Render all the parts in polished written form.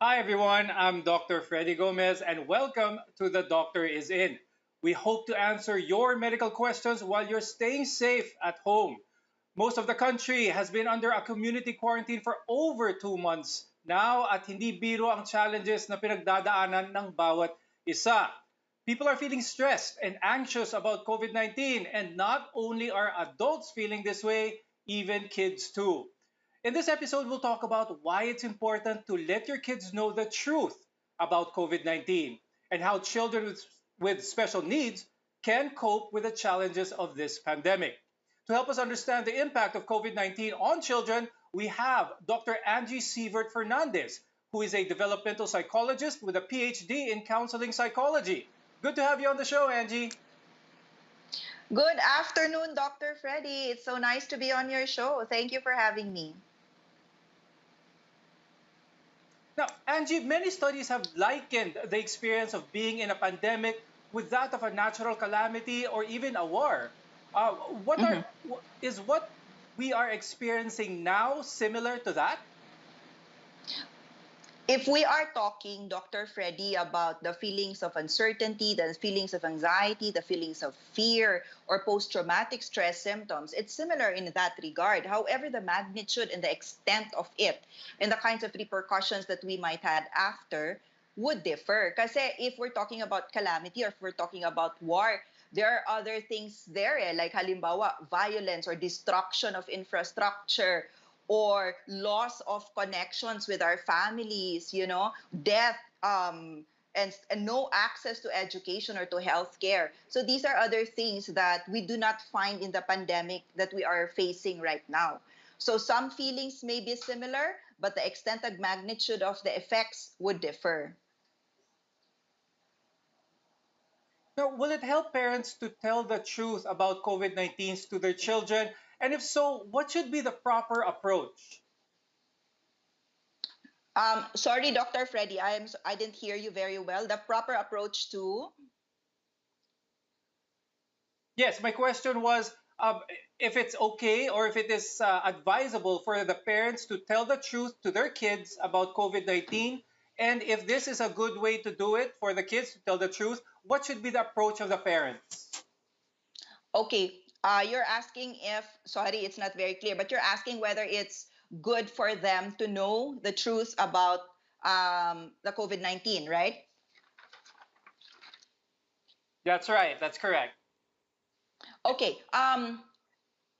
Hi everyone, I'm Dr. Freddy Gomez and welcome to The Doctor Is In. We hope to answer your medical questions while you're staying safe at home. Most of the country has been under a community quarantine for over 2 months now at hindi biro ang challenges na pinagdadaanan ng bawat isa. People are feeling stressed and anxious about COVID-19, and not only are adults feeling this way, even kids too. In this episode, we'll talk about why it's important to let your kids know the truth about COVID 19 and how children with special needs can cope with the challenges of this pandemic. To help us understand the impact of COVID 19 on children, we have Dr. Angie Sievert Fernandez, who is a developmental psychologist with a PhD in counseling psychology. Good to have you on the show, Angie. Good afternoon, Dr. Freddy. It's so nice to be on your show. Thank you for having me. Now, Angie, many studies have likened the experience of being in a pandemic with that of a natural calamity or even a war. Uh, what are Mhm. is what we are experiencing now similar to that? If we are talking, Dr. Freddy, about the feelings of uncertainty, the feelings of anxiety, the feelings of fear, or post traumatic stress symptoms, it's similar in that regard. However, the magnitude and the extent of it and the kinds of repercussions that we might have after would differ. Because if we're talking about calamity or if we're talking about war, there are other things there, like halimbawa, violence or destruction of infrastructure or loss of connections with our families, death, and no access to education or to healthcare. So these are other things that we do not find in the pandemic that we are facing right now. So some feelings may be similar, but the extent and magnitude of the effects would differ. Now, will it help parents to tell the truth about COVID-19 to their children? And if so, what should be the proper approach? Sorry, Dr. Freddy, I didn't hear you very well. The proper approach to. Yes, my question was if it's okay or if it is advisable for the parents to tell the truth to their kids about COVID 19. And if this is a good way to do it for the kids to tell the truth, what should be the approach of the parents? Okay, you're asking if, sorry, it's not very clear, but you're asking whether it's good for them to know the truth about the COVID-19, right? That's right, that's correct. Okay,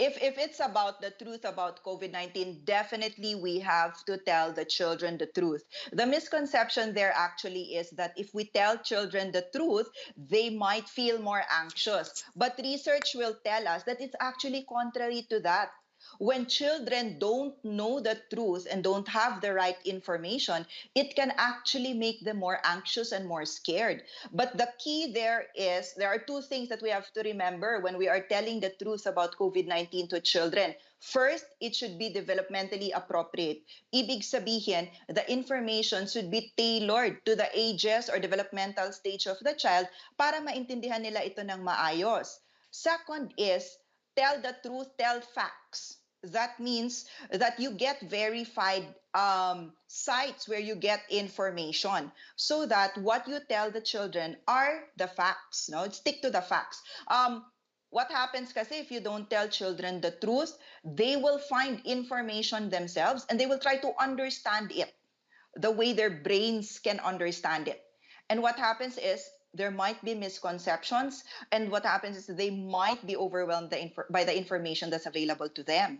if it's about the truth about COVID-19, definitely we have to tell the children the truth. The misconception there actually is that if we tell children the truth, they might feel more anxious. But research will tell us that it's actually contrary to that. When children don't know the truth and don't have the right information, it can actually make them more anxious and more scared. But the key there is there are two things that we have to remember when we are telling the truth about COVID-19 to children. First, it should be developmentally appropriate. Ibig sabihin, the information should be tailored to the ages or developmental stage of the child para maintindihan nila ito ng maayos. Second is, tell the truth, tell facts. That means that you get verified sites where you get information so that what you tell the children are the facts. No, stick to the facts. What happens kasi if you don't tell children the truth, they will find information themselves and they will try to understand it the way their brains can understand it. And what happens is there might be misconceptions, and what happens is they might be overwhelmed by the information that's available to them.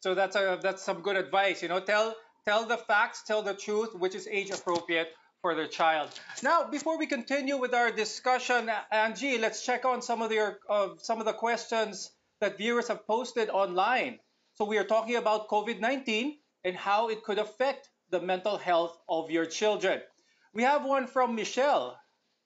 So that's some good advice. Tell the facts, tell the truth, which is age appropriate for their child. Now, before we continue with our discussion, Angie, let's check on some of the questions that viewers have posted online. So we are talking about COVID-19 and how it could affect the mental health of your children. We have one from Michelle.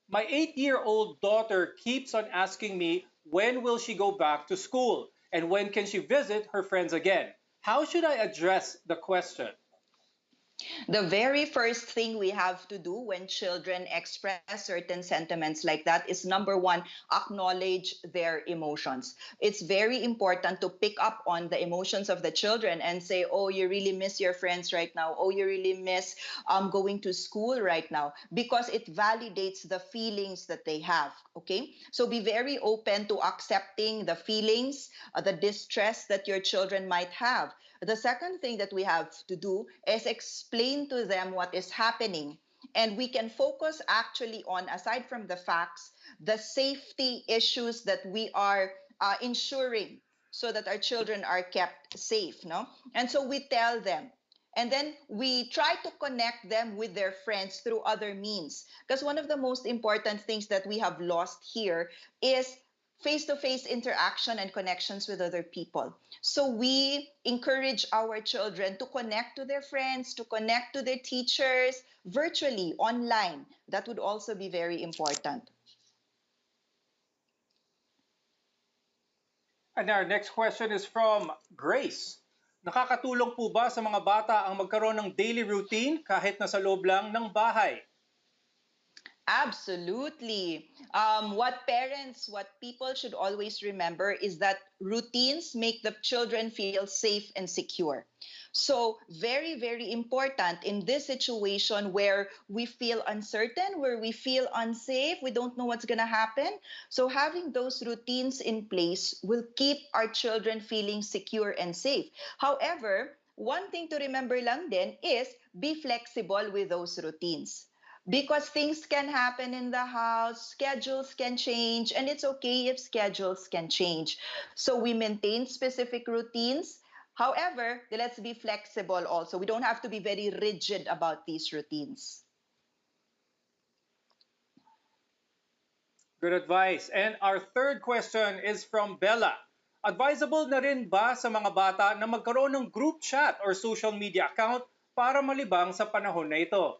My 8-year-old daughter keeps on asking me when will she go back to school and when can she visit her friends again. How should I address the question? The very first thing we have to do when children express certain sentiments like that is number one, acknowledge their emotions. It's very important to pick up on the emotions of the children and say, oh, you really miss your friends right now. Oh, you really miss going to school right now, because it validates the feelings that they have. Okay. So be very open to accepting the feelings, the distress that your children might have. The second thing that we have to do is explain to them what is happening. And we can focus actually on, aside from the facts, the safety issues that we are ensuring so that our children are kept safe. No? And so we tell them. And then we try to connect them with their friends through other means. Because one of the most important things that we have lost here is face-to-face interaction and connections with other people. So we encourage our children to connect to their friends, to connect to their teachers virtually, online. That would also be very important. And our next question is from Grace. Nakakatulong po ba sa mga bata ang magkaroon ng daily routine kahit nasa loob lang ng bahay? Absolutely. What people should always remember is that routines make the children feel safe and secure. So, very, very important in this situation where we feel uncertain, where we feel unsafe, we don't know what's going to happen. So, having those routines in place will keep our children feeling secure and safe. However, one thing to remember lang din is be flexible with those routines, because things can happen in the house, schedules can change, and it's okay if schedules can change. So we maintain specific routines. However, let's be flexible also. We don't have to be very rigid about these routines. Good advice. And our third question is from Bella. Advisable na rin ba sa mga bata na magkaroon ng group chat or social media account para malibang sa panahon na ito?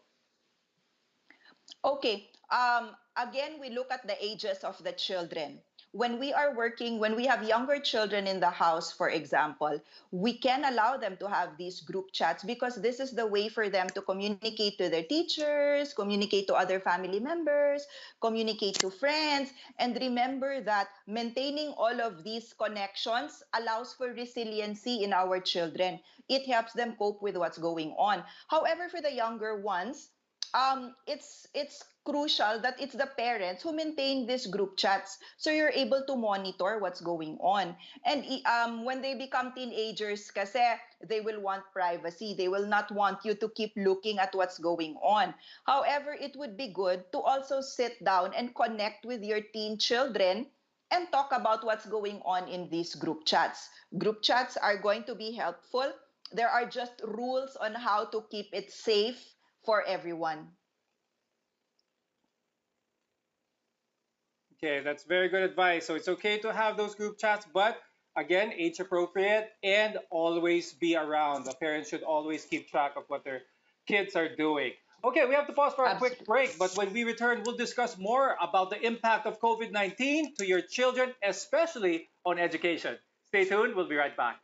Okay. Again, we look at the ages of the children. When we are working, when we have younger children in the house, for example, we can allow them to have these group chats, because this is the way for them to communicate to their teachers, communicate to other family members, communicate to friends. And remember that maintaining all of these connections allows for resiliency in our children. It helps them cope with what's going on. However, for the younger ones, it's crucial that it's the parents who maintain these group chats, so you're able to monitor what's going on. And when they become teenagers, kasi they will want privacy, they will not want you to keep looking at what's going on. However, it would be good to also sit down and connect with your teen children and talk about what's going on in these group chats. Group chats are going to be helpful. There are just rules on how to keep it safe for everyone. Okay, that's very good advice. So it's okay to have those group chats, but again, age appropriate and always be around. The parents should always keep track of what their kids are doing. Okay, we have to pause for a quick break, but when we return, we'll discuss more about the impact of COVID-19 to your children, especially on education. Stay tuned, we'll be right back.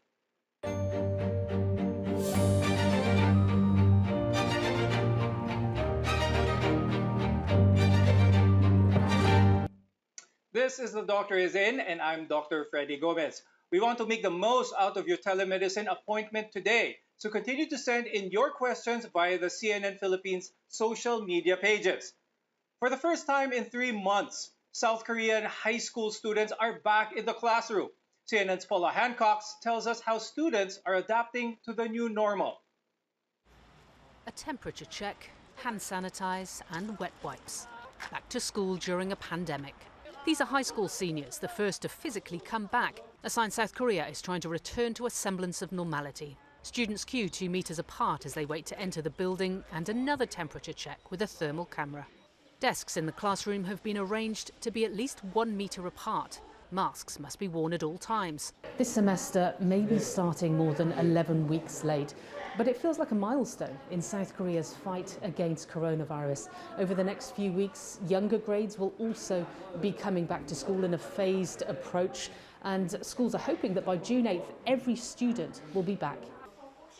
This is The Doctor Is In, and I'm Dr. Freddy Gomez. We want to make the most out of your telemedicine appointment today, so continue to send in your questions via the CNN Philippines social media pages. For the first time in 3 months, South Korean high school students are back in the classroom. CNN's Paula Hancock tells us how students are adapting to the new normal. A temperature check, hand sanitize and wet wipes. Back to school during a pandemic. These are high school seniors, the first to physically come back, a sign South Korea is trying to return to a semblance of normality. Students queue 2 meters apart as they wait to enter the building, and another temperature check with a thermal camera. Desks in the classroom have been arranged to be at least 1 meter apart. Masks must be worn at all times. This semester may be starting more than 11 weeks late, but it feels like a milestone in South Korea's fight against coronavirus. Over the next few weeks, younger grades will also be coming back to school in a phased approach, and schools are hoping that by June 8th, every student will be back.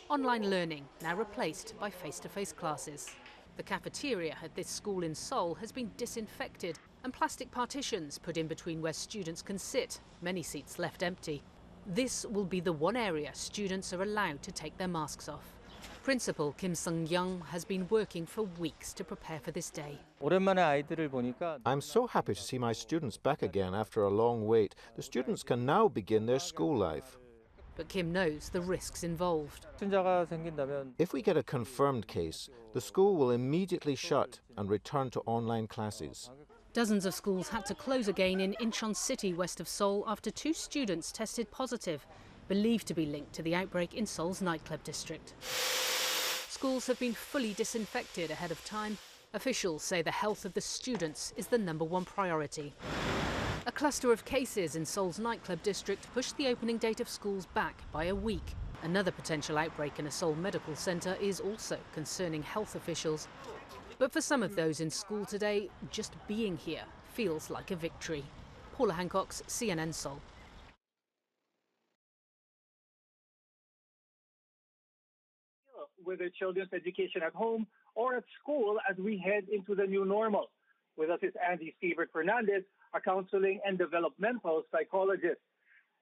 Online learning now replaced by face-to-face classes. The cafeteria at this school in Seoul has been disinfected and plastic partitions put in between where students can sit, many seats left empty. This will be the one area students are allowed to take their masks off. Principal Kim Sung-young has been working for weeks to prepare for this day. I'm so happy to see my students back again after a long wait. The students can now begin their school life. But Kim knows the risks involved. If we get a confirmed case, the school will immediately shut and return to online classes. Dozens of schools had to close again in Incheon City, west of Seoul, after 2 students tested positive, believed to be linked to the outbreak in Seoul's nightclub district. Schools have been fully disinfected ahead of time. Officials say the health of the students is the #1 priority. A cluster of cases in Seoul's nightclub district pushed the opening date of schools back by a week. Another potential outbreak in a Seoul medical centre is also concerning health officials. But for some of those in school today, just being here feels like a victory. Paula Hancock's CNN Seoul. With their children's education at home or at school as we head into the new normal. With us is Angie Stevert Fernandez, a counseling and developmental psychologist.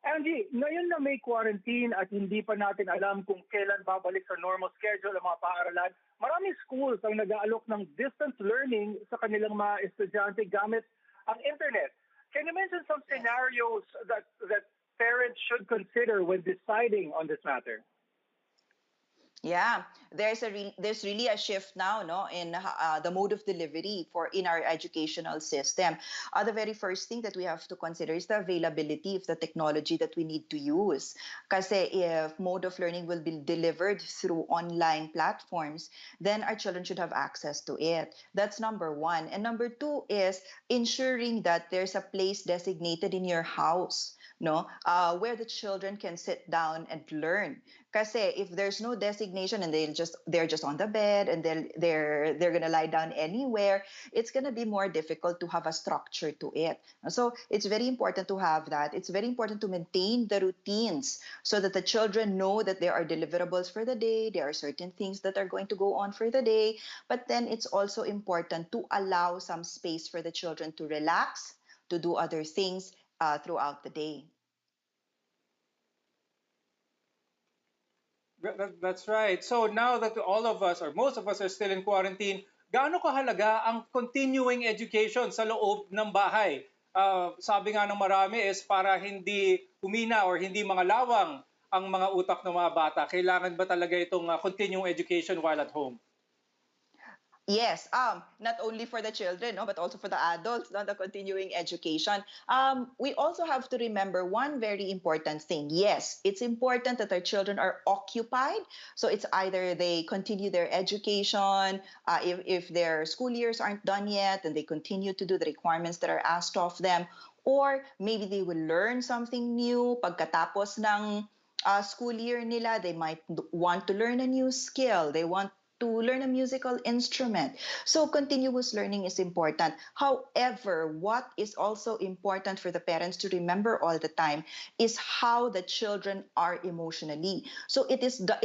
Angie, ngayon na may quarantine at hindi pa natin alam kung kailan babalik sa normal schedule ang mga paaralan, maraming schools ang nag-aalok ng distance learning sa kanilang mga estudyante gamit ang internet. Can you mention some scenarios that parents should consider when deciding on this matter? Yeah, there's really a shift now, no, in the mode of delivery in our educational system. The very first thing that we have to consider is the availability of the technology that we need to use. Kasi if mode of learning will be delivered through online platforms, then our children should have access to it. That's #1. And #2 is ensuring that there's a place designated in your house, no, where the children can sit down and learn. Kasi if there's no designation and they're just on the bed and they're gonna lie down anywhere, it's gonna be more difficult to have a structure to it. So it's very important to have that. It's very important to maintain the routines so that the children know that there are deliverables for the day, there are certain things that are going to go on for the day. But then it's also important to allow some space for the children to relax, to do other things throughout the day. That's right. So now that all of us or most of us are still in quarantine, gaano kahalaga ang continuing education sa loob ng bahay? Sabi nga ng marami is para hindi humina or hindi mga lawang ang mga utak ng mga bata. Kailangan ba talaga itong continuing education while at home? Yes, not only for the children, no, but also for the adults, no, the continuing education. We also have to remember one very important thing. Yes, it's important that our children are occupied. So it's either they continue their education, if their school years aren't done yet, and they continue to do the requirements that are asked of them, or maybe they will learn something new pagkatapos ng school year nila. They might want to learn a new skill. They want to learn a musical instrument. So continuous learning is important. However, what is also important for the parents to remember all the time is how the children are emotionally. So it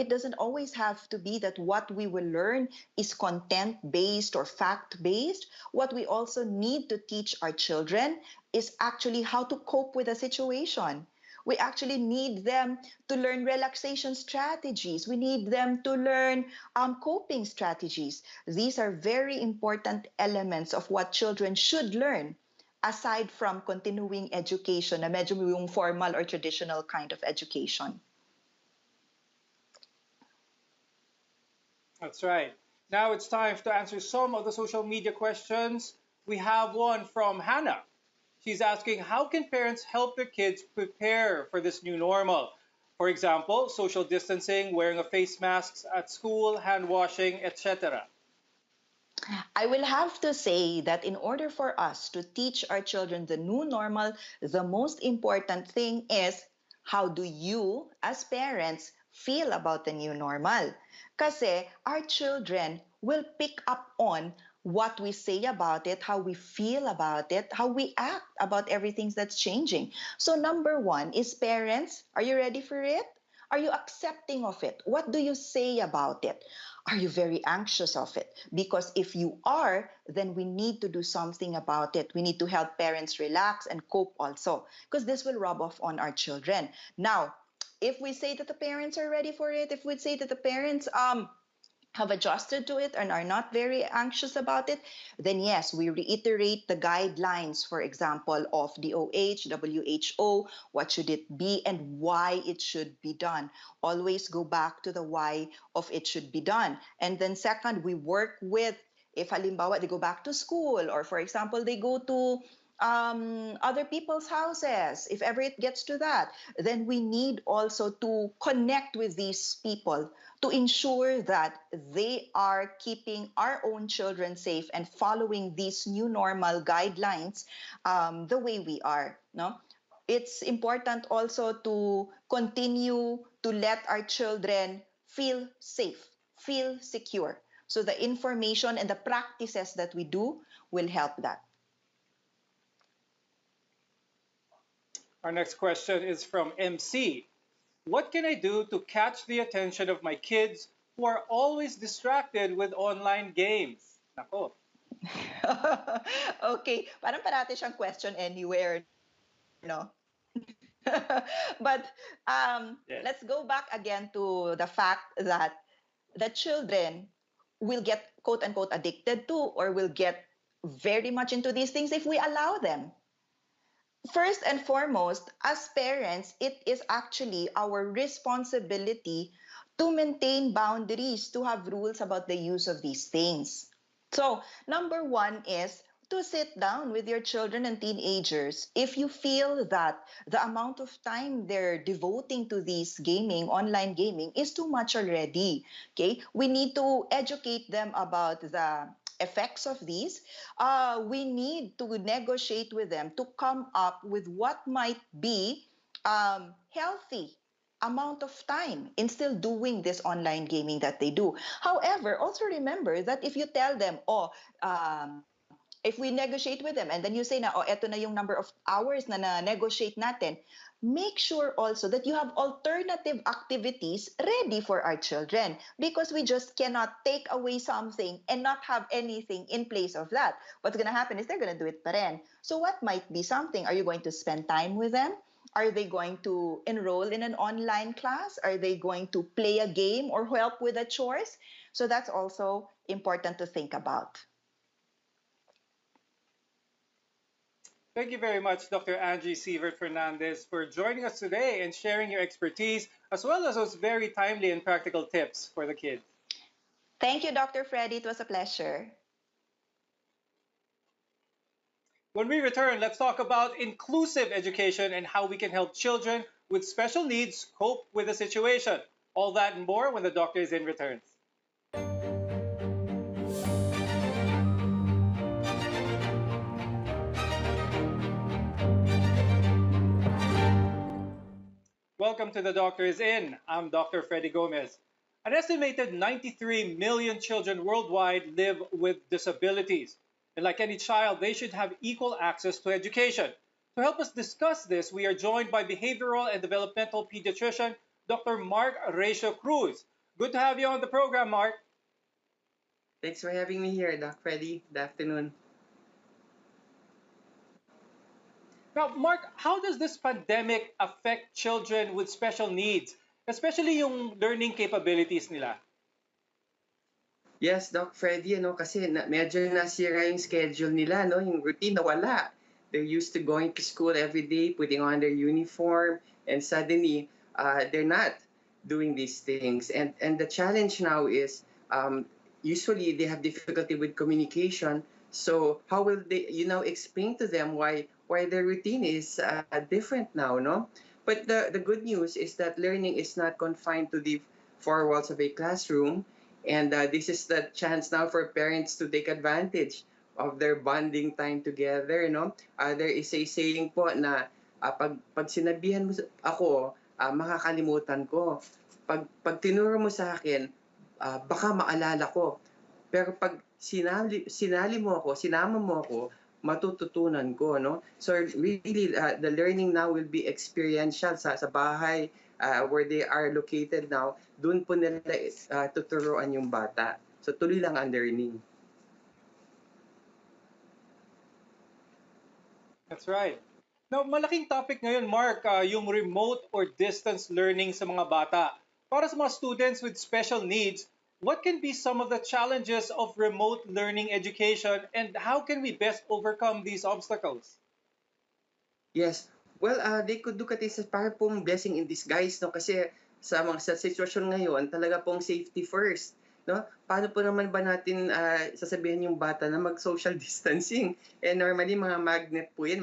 doesn't always have to be that what we will learn is content-based or fact-based. What we also need to teach our children is actually how to cope with a situation. We actually need them to learn relaxation strategies. We need them to learn coping strategies. These are very important elements of what children should learn, aside from continuing education, na medyo yung formal or traditional kind of education. That's right. Now it's time to answer some of the social media questions. We have one from Hannah. She's asking, how can parents help their kids prepare for this new normal? For example, social distancing, wearing of face masks at school, hand washing, etc. I will have to say that in order for us to teach our children the new normal, the most important thing is how do you, as parents, feel about the new normal? Kasi our children will pick up on what we say about it, how we feel about it, how we act about everything that's changing. So #1 is parents. Are you ready for it? Are you accepting of it? What do you say about it? Are you very anxious of it? Because if you are, then we need to do something about it. We need to help parents relax and cope also, because this will rub off on our children. Now, if we say that the parents are ready for it, if we say that the parents have adjusted to it and are not very anxious about it, then yes, we reiterate the guidelines, for example, of DOH, WHO, what should it be and why it should be done. Always go back to the why of it should be done. And then second, we work with, if halimbawa, they go back to school, or for example, they go to other people's houses, if ever it gets to that, then we need also to connect with these people to ensure that they are keeping our own children safe and following these new normal guidelines the way we are. No, it's important also to continue to let our children feel safe, feel secure. So the information and the practices that we do will help that. Our next question is from MC. What can I do to catch the attention of my kids who are always distracted with online games? Nako. Okay, parang parati siyang question anywhere, no? But Yes. let's go back again to the fact that the children will get quote unquote addicted to or will get very much into these things if we allow them. First and foremost, as parents, it is actually our responsibility to maintain boundaries, to have rules about the use of these things. So, number one is to sit down with your children and teenagers. If you feel that the amount of time they're devoting to these gaming, online gaming, is too much already, okay? We need to educate them about the effects of these. We need to negotiate with them to come up with what might be healthy amount of time in still doing this online gaming that they do. However, also remember that if you tell them, if we negotiate with them and then you say na, eto na yung number of hours na na-negotiate natin, make sure also that you have alternative activities ready for our children, because we just cannot take away something and not have anything in place of that. What's going to happen is they're going to do it pa rin. So what might be something? Are you going to spend time with them? Are they going to enroll in an online class? Are they going to play a game or help with the chores? So that's also important to think about. Thank you very much, Dr. Angie Sievert Fernandez, for joining us today and sharing your expertise, as well as those very timely and practical tips for the kids. Thank you, Dr. Freddy. It was a pleasure. When we return, let's talk about inclusive education and how we can help children with special needs cope with the situation. All that and more when the Doctor is in returns. Welcome to The Doctor is In. I'm Dr. Freddy Gomez. An estimated 93 million children worldwide live with disabilities. And like any child, they should have equal access to education. To help us discuss this, we are joined by behavioral and developmental pediatrician, Dr. Mark Recio Cruz. Good to have you on the program, Mark. Thanks for having me here, Doc Freddy. Good afternoon. Now, Mark, how does this pandemic affect children with special needs, especially yung learning capabilities nila? Yes, Doc Freddy, kasi medyo nasira yung schedule nila, yung routine nawala. They're used to going to school every day, putting on their uniform, and suddenly they're not doing these things. And the challenge now is usually they have difficulty with communication. So how will they, explain to them why their routine is different now, no? But the good news is that learning is not confined to the four walls of a classroom. And this is the chance now for parents to take advantage of their bonding time together, there is a saying po na pag sinabihan mo ako, makakalimutan ko. Pag tinuro mo sa akin, baka maalala ko. Pero pag sinama mo ako, matututunan ko, no? So really, the learning now will be experiential sa bahay, where they are located now, doon po nila tuturuan yung bata. So tuloy lang ang learning. That's right. Now, malaking topic ngayon, Mark, yung remote or distance learning sa mga bata. Para sa mga students with special needs, what can be some of the challenges of remote learning education and how can we best overcome these obstacles? Yes. Well, they could look at this as parang pong blessing in disguise, no? Kasi sa sitwasyon ngayon, talaga pong safety first, no? Paano po naman ba natin sasabihin yung bata na mag-social distancing? Eh normally mga magnet po yan,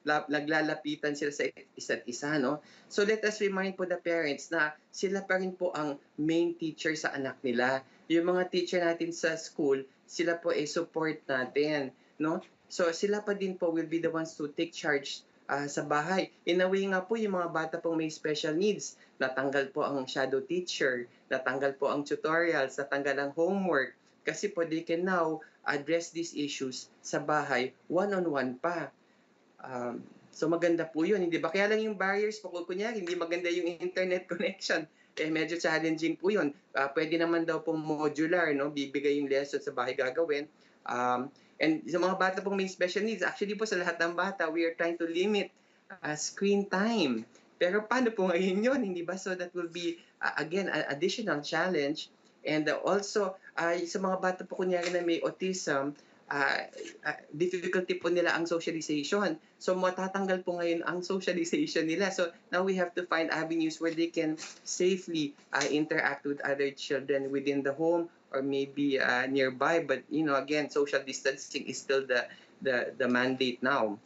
naglalapitan sila sa isa't isa, no? So let us remind po the parents na sila pa rin po ang main teacher sa anak nila. Yung mga teacher natin sa school, sila po ay support natin, no? So sila pa din po will be the ones to take charge sa bahay. In a way nga po, yung mga bata pong may special needs, natanggal po ang shadow teacher, natanggal po ang tutorials, natanggal ang homework, kasi po they can now address these issues sa bahay, one-on-one pa. So maganda po yun, hindi ba? Kaya lang yung barriers po, kunyari, hindi maganda yung internet connection. Eh, medyo challenging po yun. Pwede naman daw pong modular, no? Bibigay yung lesson sa bahay gagawin. And sa mga bata pong may special needs, actually po sa lahat ng bata, we are trying to limit screen time. Pero paano po ngayon yun, hindi ba? So that will be, again, an additional challenge. And also, sa mga bata po kunyari na may autism, difficulty po nila ang socialization. So matatanggal po ngayon ang socialization nila. So now we have to find avenues where they can safely interact with other children within the home or maybe nearby. But again, social distancing is still the mandate now.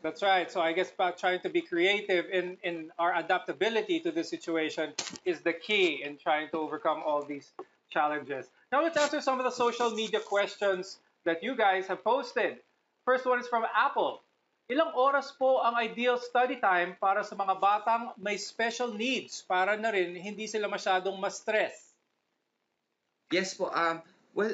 That's right. So I guess trying to be creative in our adaptability to the situation is the key in trying to overcome all these challenges. Now let's answer some of the social media questions that you guys have posted. First one is from Apple. Ilang oras po ang ideal study time para sa mga batang may special needs para na rin hindi sila masyadong ma-stress? Yes po. Well,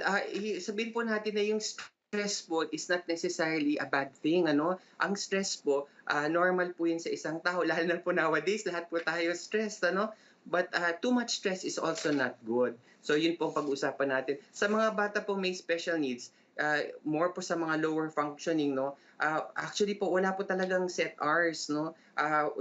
sabihin po natin na yung stress po is not necessarily a bad thing. Ang stress po, normal po yun sa isang tao. Lalo na po nowadays, lahat po tayo stressed. But too much stress is also not good. So yun po ang pag-usapan natin. Sa mga bata po may special needs, more po sa mga lower functioning, actually po wala po talagang set hours,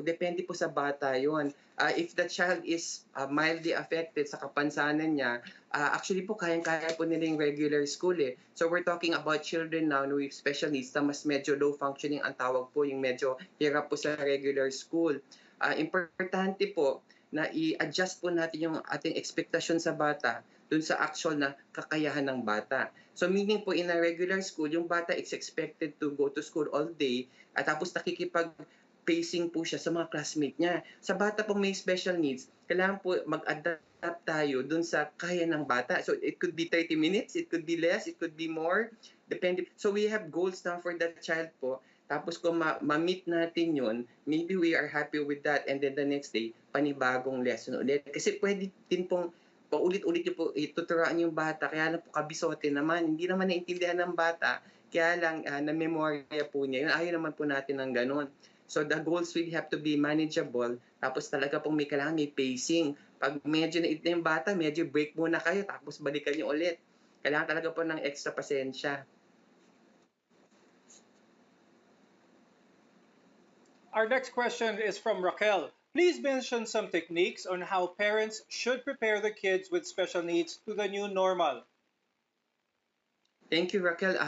depende po sa bata yon. If the child is mildly affected sa kapansanan niya, actually po kayang-kaya po nila yung regular school eh. So we're talking about children now with special needs na mas medyo low functioning ang tawag po, yung medyo hirap po sa regular school. Importante po na i-adjust po natin yung ating expectation sa bata dun sa actual na kakayahan ng bata. So meaning po in a regular school, yung bata is expected to go to school all day at tapos nakikipag-pacing po siya sa mga classmate niya. Sa bata pong may special needs, kailangan po mag-adapt tayo dun sa kaya ng bata. So it could be 30 minutes, it could be less, it could be more. Depende. So we have goals now for that child po. Tapos kung ma-meet natin yun, maybe we are happy with that and then the next day, panibagong lesson ulit. Kasi pwede din pong paulit-ulit niyo po ituturaan yung bata, kaya lang po kabisote naman, hindi naman naintindihan ng bata, kaya lang na-memorya po niya. Yun, ayaw naman po natin ng ganun. So the goals will have to be manageable, tapos talaga pong may kailangan may pacing. Pag medyo na yung bata, medyo break muna kayo, tapos balikan niyo ulit. Kailangan talaga po ng extra pasensya. Our next question is from Raquel. Please mention some techniques on how parents should prepare the kids with special needs to the new normal. Thank you, Raquel.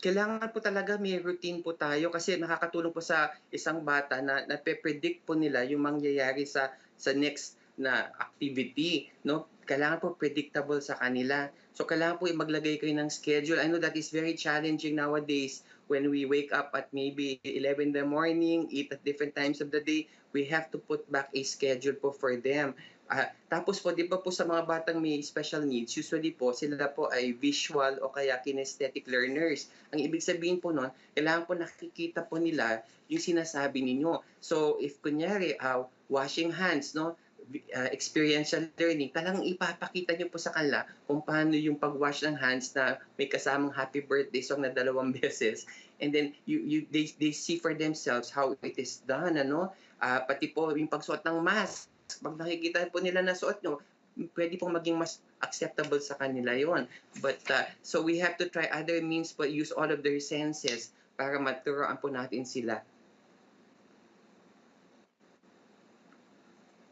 Kailangan po talaga may routine po tayo kasi nakakatulong po sa isang bata na nape-predict po nila yung mangyayari sa next na activity. Kailangan po predictable sa kanila. So kailangan po maglagay kayo ng schedule. I know that is very challenging nowadays when we wake up at maybe 11 in the morning, eat at different times of the day. We have to put back a schedule po for them. Tapos po, di ba po sa mga batang may special needs, usually po, sila po ay visual o kaya kinesthetic learners. Ang ibig sabihin po nun, kailangan po nakikita po nila yung sinasabi ninyo. So, if kunyari, washing hands, experiential learning, talagang ipapakita niyo po sa kanila kung paano yung pag-wash ng hands na may kasamang happy birthday song na 2 beses. And then they see for themselves how it is done, ano? Pati po yung pagsuot ng mask. Pag nakikita po nila na suot nyo, pwede pong maging mas acceptable sa kanila yon. But so we have to try other means, but use all of their senses para maturoan po natin sila.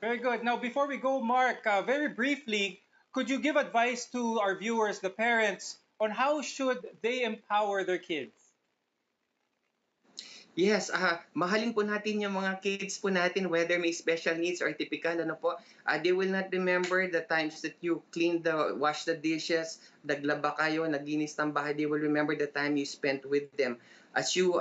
Very good. Now, before we go, Mark, very briefly, could you give advice to our viewers, the parents, on how should they empower their kids? Yes, mahalin po natin yung mga kids po natin, whether may special needs or typical, ano po. They will not remember the times that you wash the dishes, naglaba kayo, naginis ng bahay. They will remember the time you spent with them. As you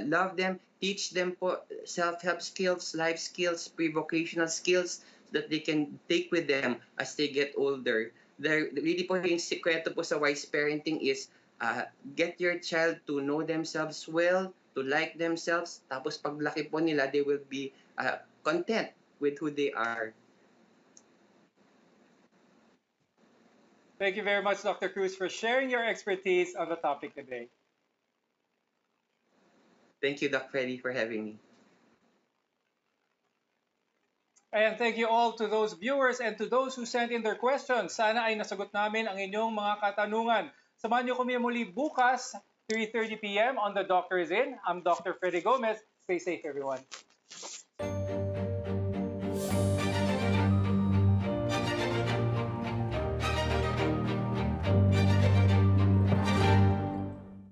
love them, teach them po self-help skills, life skills, pre-vocational skills that they can take with them as they get older. Really po yung sikreto po sa wise parenting is get your child to know themselves well, to like themselves, tapos paglaki po nila, they will be content with who they are. Thank you very much, Dr. Cruz, for sharing your expertise on the topic today. Thank you, Doc Freddy, for having me. And thank you all to those viewers and to those who sent in their questions. Sana ay nasagot namin ang inyong mga katanungan. Samahan niyo kami muli bukas, 3:30 p.m. on The Doctor is In. I'm Dr. Freddy Gomez. Stay safe, everyone.